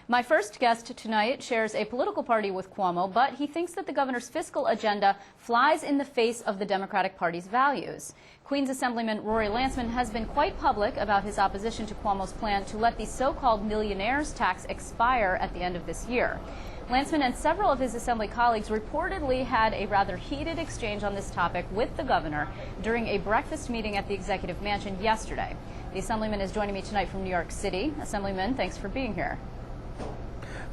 My first guest tonight shares a political party with Cuomo, but he thinks that the governor's fiscal agenda flies in the face of the Democratic Party's values. Queens Assemblyman Rory Lancman has been quite public about his opposition to Cuomo's plan to let the so-called millionaires tax expire at the end of this year. Lancman and several of his Assembly colleagues reportedly had a rather heated exchange on this topic with the governor during a breakfast meeting at the Executive Mansion yesterday. The Assemblyman is joining me tonight from New York City. Assemblyman, thanks for being here.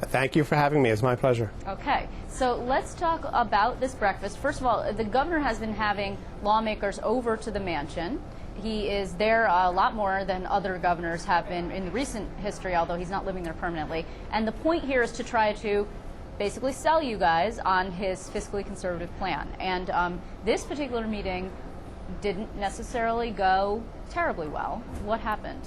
Thank you for having me. It's my pleasure. Okay, so let's talk about this breakfast. First of all, the governor has been having lawmakers over to the mansion. He is there a lot more than other governors have been in the recent history, although he's not living there permanently. And the point here is to try to basically sell you guys on his fiscally conservative plan. And this particular meeting didn't necessarily go terribly well. What happened?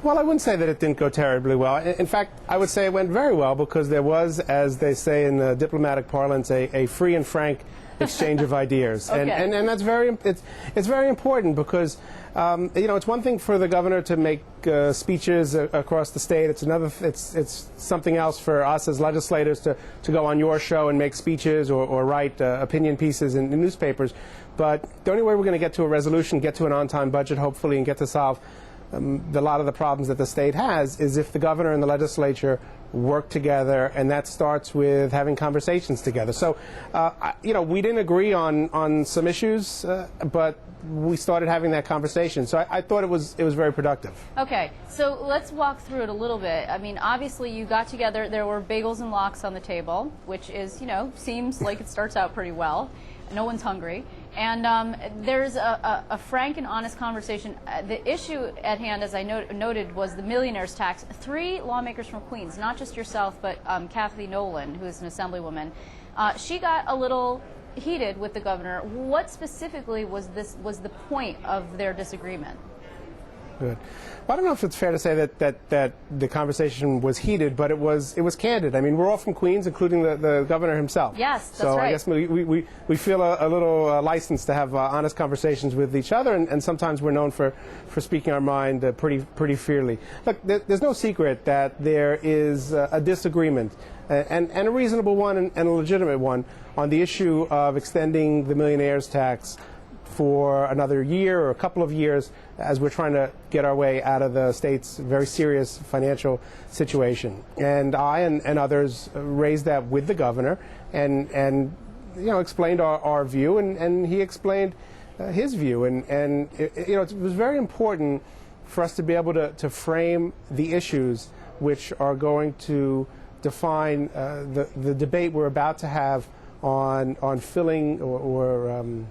Well, I wouldn't say that it didn't go terribly well. In fact, I would say it went very well because there was, as they say in the diplomatic parlance, a free and frank exchange of ideas. Okay. And that's it's very important because, you know, it's one thing for the governor to make speeches across the state. It's something else for us as legislators to go on your show and make speeches or write opinion pieces in newspapers. But the only way we're going to get to a resolution, get to an on-time budget, hopefully, and get to solve a lot of the problems that the state has is if the governor and the legislature work together, and that starts with having conversations together. So, you know, we didn't agree on some issues, but we started having that conversation. So I thought it was very productive. Okay, so let's walk through it a little bit. I mean, obviously you got together, there were bagels and lox on the table, which is, you know, seems like it starts out pretty well. No one's hungry. And there's a frank and honest conversation. The issue at hand, as I noted, was the millionaires tax. 3 lawmakers from Queens, not just yourself, but Kathy Nolan, who is an assemblywoman, she got a little heated with the governor. What specifically was the point of their disagreement? Good. Well, I don't know if it's fair to say that the conversation was heated, but it was candid. I mean, we're all from Queens, including the governor himself. Yes, that's so right. I guess we feel a little licensed to have honest conversations with each other, and sometimes we're known for speaking our mind pretty freely. Look, there's no secret that there is a disagreement, and a reasonable one and a legitimate one, on the issue of extending the millionaires tax for another year or a couple of years as we're trying to get our way out of the state's very serious financial situation. And I and others raised that with the governor and you know, explained our view, and he explained his view. And you know, it was very important for us to be able to frame the issues which are going to define the debate we're about to have on filling or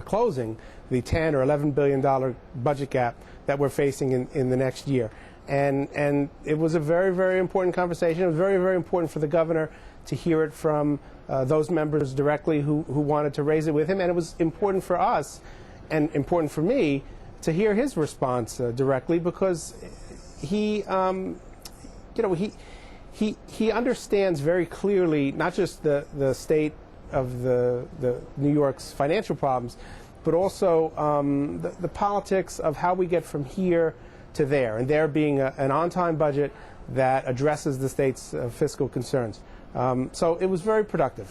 closing the $10 or $11 billion budget gap that we're facing in the next year. And it was a very, very important conversation. It was very, very important for the governor to hear it from those members directly who wanted to raise it with him. And it was important for us and important for me to hear his response directly, because he, you know, he understands very clearly not just the state of the New York's financial problems, but also the politics of how we get from here to there, and there being an on-time budget that addresses the state's fiscal concerns. So it was very productive.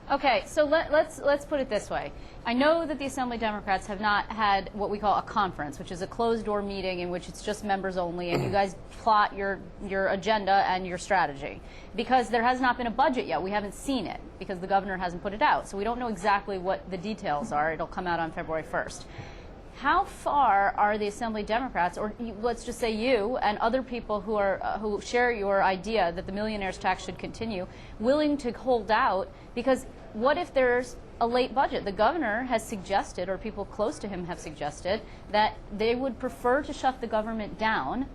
Okay, so let's put it this way. I know that the Assembly Democrats have not had what we call a conference, which is a closed-door meeting in which it's just members only, and you guys plot your agenda and your strategy. Because there has not been a budget yet. We haven't seen it because the governor hasn't put it out. So we don't know exactly what the details are. It'll come out on February 1st. How far are the Assembly Democrats, or let's just say you and other people who share your idea that the millionaires tax should continue, willing to hold out? Because what if there's a late budget? The governor has suggested, or people close to him have suggested, that they would prefer to shut the government down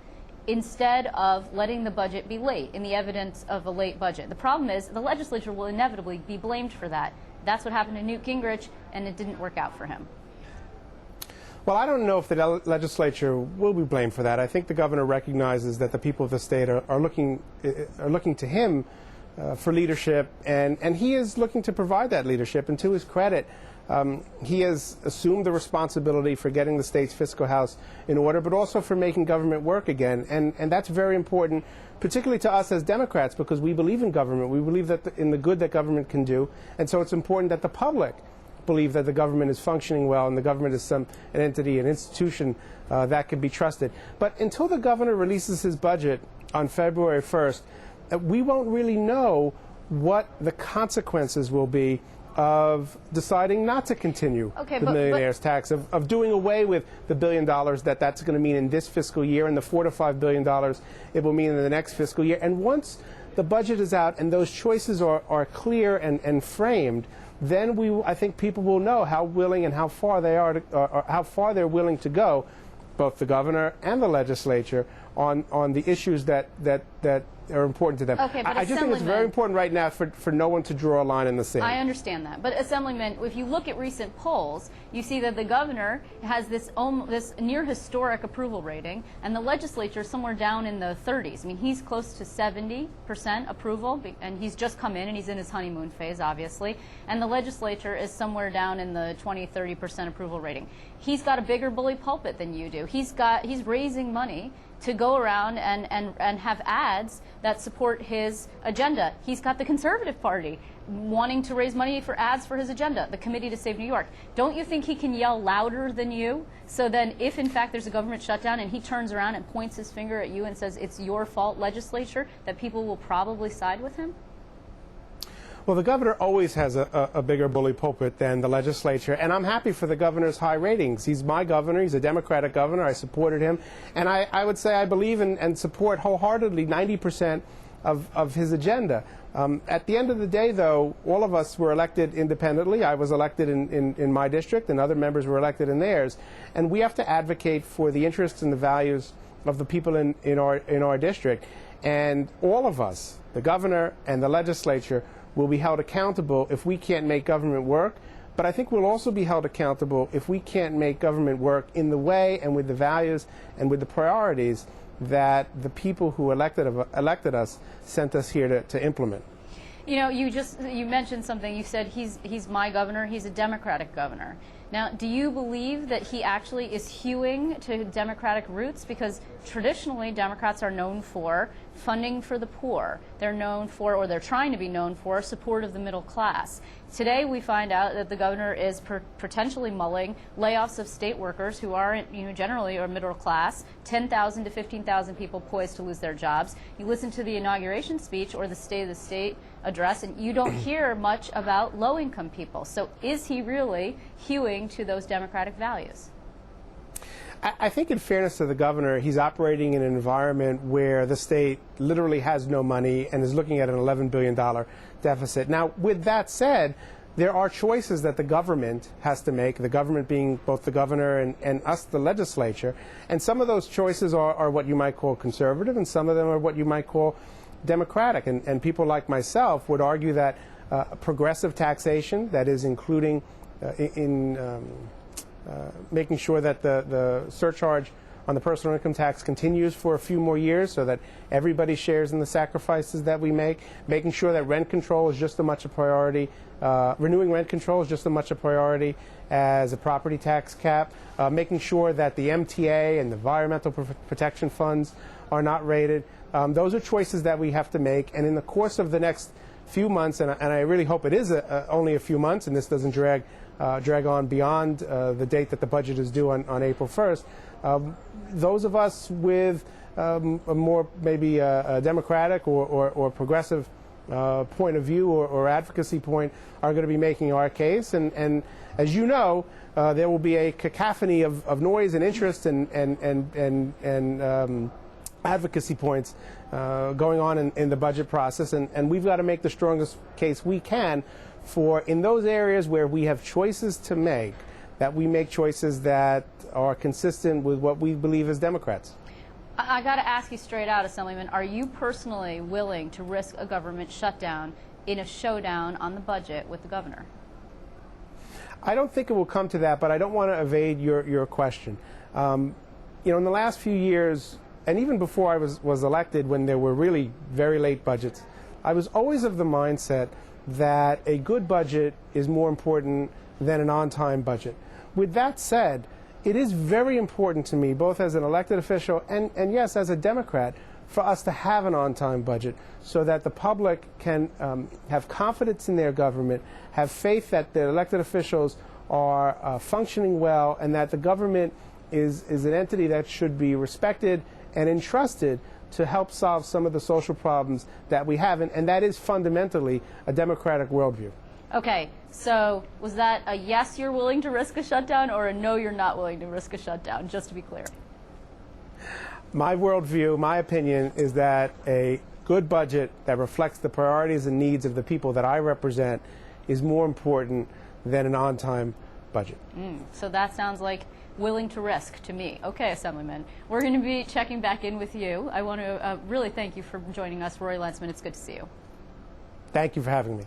instead of letting the budget be late, in the evidence of a late budget. The problem is the legislature will inevitably be blamed for that. That's what happened to Newt Gingrich, and it didn't work out for him. Well, I don't know if the legislature will be blamed for that. I think the governor recognizes that the people of the state are looking to him for leadership, and he is looking to provide that leadership. And to his credit, he has assumed the responsibility for getting the state's fiscal house in order, but also for making government work again. And that's very important, particularly to us as Democrats, because we believe in government. We believe that in the good that government can do. And so it's important that the public believe that the government is functioning well and the government is an entity, an institution that can be trusted. But until the governor releases his budget on February 1st, we won't really know what the consequences will be of deciding not to continue the millionaire's tax, of doing away with the $1 billion that's going to mean in this fiscal year and the $4 to $5 billion it will mean in the next fiscal year. And once the budget is out and those choices are clear and framed, then I think people will know how willing and how far they are or how far they're willing to go, both the governor and the legislature, on the issues that are important to them. Okay, but I just think it's very important right now for no one to draw a line in the sand. I understand that. But Assemblyman, if you look at recent polls, you see that the governor has this near historic approval rating, and the legislature is somewhere down in the 30s. I mean, he's close to 70% approval, and he's just come in, and he's in his honeymoon phase, obviously. And the legislature is somewhere down in the 20-30% approval rating. He's got a bigger bully pulpit than you do. He's raising money to go around and have ads that support his agenda. He's got the Conservative Party wanting to raise money for ads for his agenda, the Committee to Save New York. Don't you think he can yell louder than you? So then if, in fact, there's a government shutdown and he turns around and points his finger at you and says, it's your fault, legislature, that people will probably side with him? Well, the governor always has a bigger bully pulpit than the legislature, and I'm happy for the governor's high ratings. He's my governor. He's a Democratic governor. I supported him, and I would say I believe in and support wholeheartedly 90% of his agenda. At the end of the day, though, all of us were elected independently. I was elected in my district, and other members were elected in theirs, and we have to advocate for the interests and the values of the people in our district. And all of us, the governor and the legislature, will be held accountable if we can't make government work. But I think we'll also be held accountable if we can't make government work in the way and with the values and with the priorities that the people who elected us sent us here to implement. You know, you mentioned something. You said he's my governor. He's a Democratic governor. Now, do you believe that he actually is hewing to Democratic roots? Because traditionally, Democrats are known for funding for the poor. They're known for, or they're trying to be known for, support of the middle class. Today, we find out that the governor is potentially mulling layoffs of state workers who are, generally are middle class, 10,000 to 15,000 people poised to lose their jobs. You listen to the inauguration speech or the State of the State address, and you don't hear much about low-income people. So is he really hewing to those democratic values? I think in fairness to the governor, he's operating in an environment where the state literally has no money and is looking at an $11 billion deficit. Now, with that said, there are choices that the government has to make, the government being both the governor and us, the legislature. And some of those choices are what you might call conservative, and some of them are what you might call democratic. And people like myself would argue that progressive taxation, that is including making sure that the surcharge on the personal income tax continues for a few more years so that everybody shares in the sacrifices that we make, making sure that rent control is just as much a priority, renewing rent control is just as much a priority as a property tax cap, making sure that the MTA and the environmental protection funds are not rated. Those are choices that we have to make, and in the course of the next few months, and I really hope it is only a few months and this doesn't drag on beyond the date that the budget is due on April 1st, those of us with a more maybe a democratic or progressive point of view or advocacy point are going to be making our case. And as you know, there will be a cacophony of noise and interest and advocacy points going on in the budget process. And we've got to make the strongest case we can for, in those areas where we have choices to make, that we make choices that are consistent with what we believe as Democrats. I got to ask you straight out, Assemblyman, are you personally willing to risk a government shutdown in a showdown on the budget with the governor? I don't think it will come to that, but I don't want to evade your question. In the last few years, and even before I was elected, when there were really very late budgets, I was always of the mindset that a good budget is more important than an on-time budget. With that said, it is very important to me, both as an elected official and yes, as a Democrat, for us to have an on-time budget so that the public can have confidence in their government, have faith that the elected officials are functioning well, and that the government is an entity that should be respected and entrusted to help solve some of the social problems that we have. And that is fundamentally a democratic worldview. Okay, so was that a yes, you're willing to risk a shutdown, or a no, you're not willing to risk a shutdown, just to be clear? My worldview, my opinion, is that a good budget that reflects the priorities and needs of the people that I represent is more important than an on-time budget. So that sounds like willing to risk to me. Okay, Assemblyman, we're going to be checking back in with you. I want to really thank you for joining us, Rory Lancman. It's good to see you. Thank you for having me.